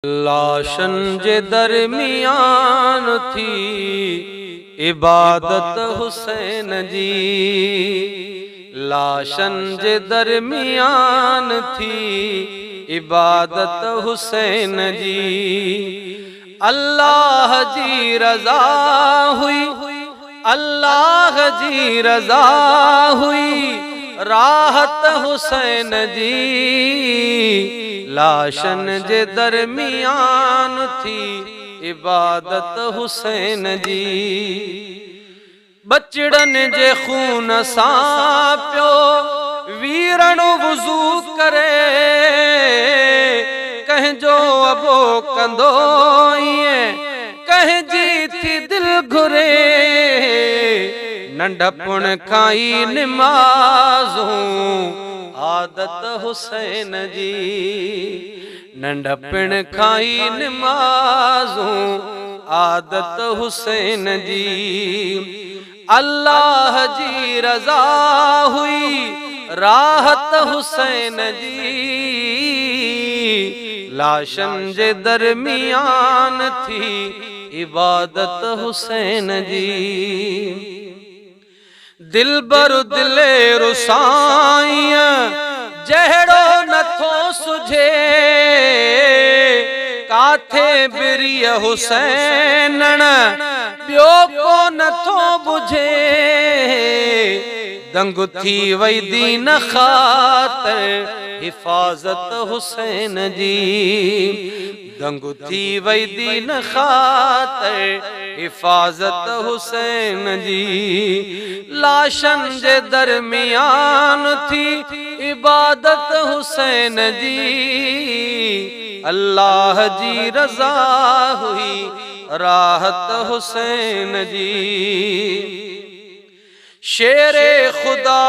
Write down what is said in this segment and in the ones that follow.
लाशन जे दरमियान थी इबादत हुसैन जी। लाशन जे दरमियान थी इबादत हुसैन जी। अल्लाह जी रजा हुई, अल्लाह जी रजा हुई, राहत हुसैन जी। लाशन जे दरमियान थी इबादत हुसैन जी। बचड़न जे खून सां पियो वीरण वुज़ू करे, कंहिंजो अबो कंदो ईअं कंहिंजी थी दिल घुरे। नंढपण खां ई निमाज़ूं आदत हुसैन जी। नंढपण खां ई निमाज़ूं आदत हुसैन जी। अल्लाह जी रजा हुई, राहत हुसैन जी। लाशन जे दरमियान थी इबादत हुसैन जी। दिलबर दिले रुसाईं जहिड़ो नथो सुझे, काथे बिरिय हुसैनण ॿियो को नथो बुझे। दंग थी वई दीन ख़ातिर हिफ़ाज़त हुसैन जी। दंग थी वई दीन ख़ातिर हिफ़ाज़त हुसैन जी। लाशन जे दरमियान थी इबादत हुसैन जी। अल्लाह जी रजा हुई, राहत हुसैन जी। शेरे खुदा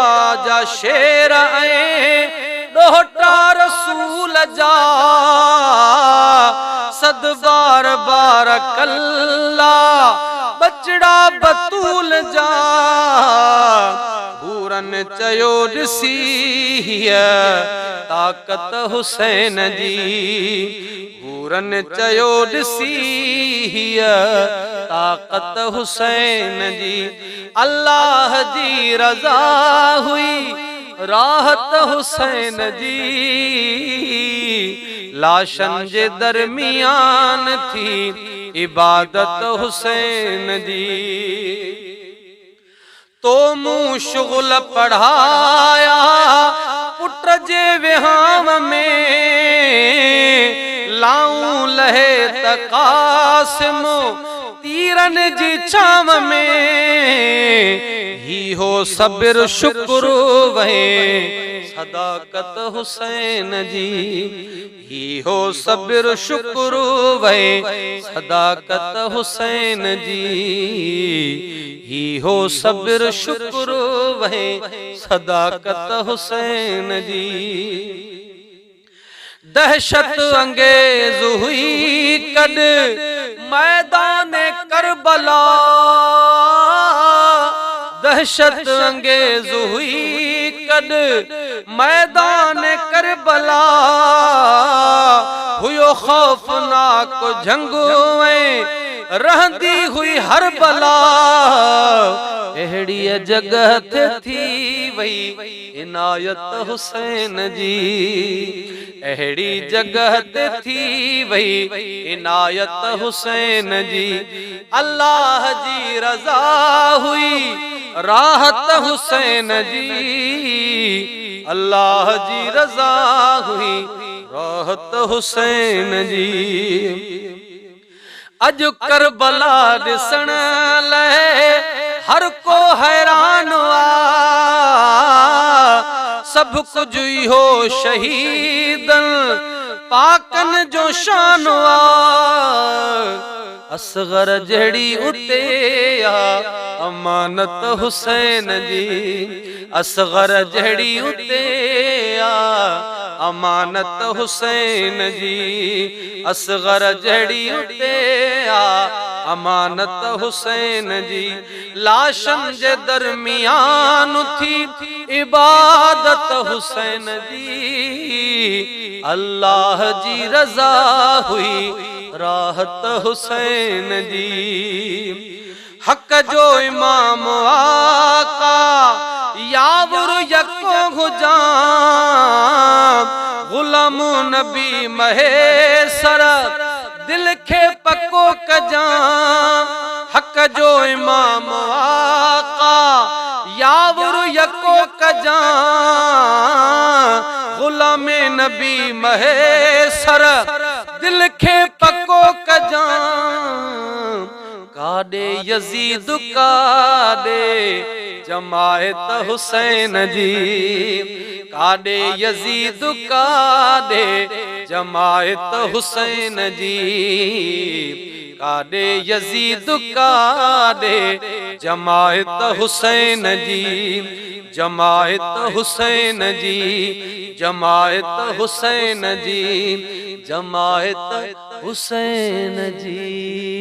जा शेर ऐं ॾोहटा रसूल जा, सद बार बार कल्ला बचड़ा बतूल जा। हूरन चयो ॾिसी ताकत हुसैन जी। हूरन चयो ॾिसी ताकत हुसैन जी। अल्लाह जी रजा हुई, राहत हुसैन जी। लाशन जे दरमियान थी इबादत हुसैन जी। तो मूं शुग़ुल पढ़ाया पुट जे विहाम में, लाऊं लहे त क़ासिम तीरन जी छाम में। ही हो सब्र शुक्र वहे सदाकत हुसैन जी। ही हो सब्र शुक्र वहे सदाकत हुसैन जी। ही हो सब्र शुक्र वहे सदाकत हुसैन जी। दहशत अंगेज हुई कद मैदान करबला, दहशत अंगेज हुई कद मैदान करबला। हुयो खौफनाक जंग में रहंदी हुई हर बला। अहिड़ी जगह ते थी वई इनायत हुसैन जी। अहिड़ी जगह ते थी वई इनायत हुसैन जी। अल्लाह जी रजा हुई, राहत हुसैन जी। अल्लाह जी रजा हुई, राहत हुसैन जी। अज करबला ॾिसण लाइ हर को हैरान आ। सब कुछ इहो शहीदन पाकन जो शान आ। असगर जहिड़ी उते आ अमानत हुसैन जी। असगर जहिड़ी उते आ अमानत हुसैन जी। असगर जहिड़ी उते आ अमानत हुसैन जी। लाशन जे दरमियान थी इबादत हुसैन जी। अल्लाह जी रज़ा हुई राहत हुसैन जी। हक जो इमाम आका यावर यको हुजा गुलाम नबी महेसर दिल खे पको कजा। हक जो इमाम आका यावर यको कजा गुलाम नबी महेसर दिल खे पको कजा। काडे यजीद काडे जमायत हुसैन जी। काडे यजीद काडे जमायत हुसैन जी। काडे यजीद काडे जमायत हुसैन जी। जमायत हुसैन जी। जमायत हुसैन जी। जमायत हुसैन जी।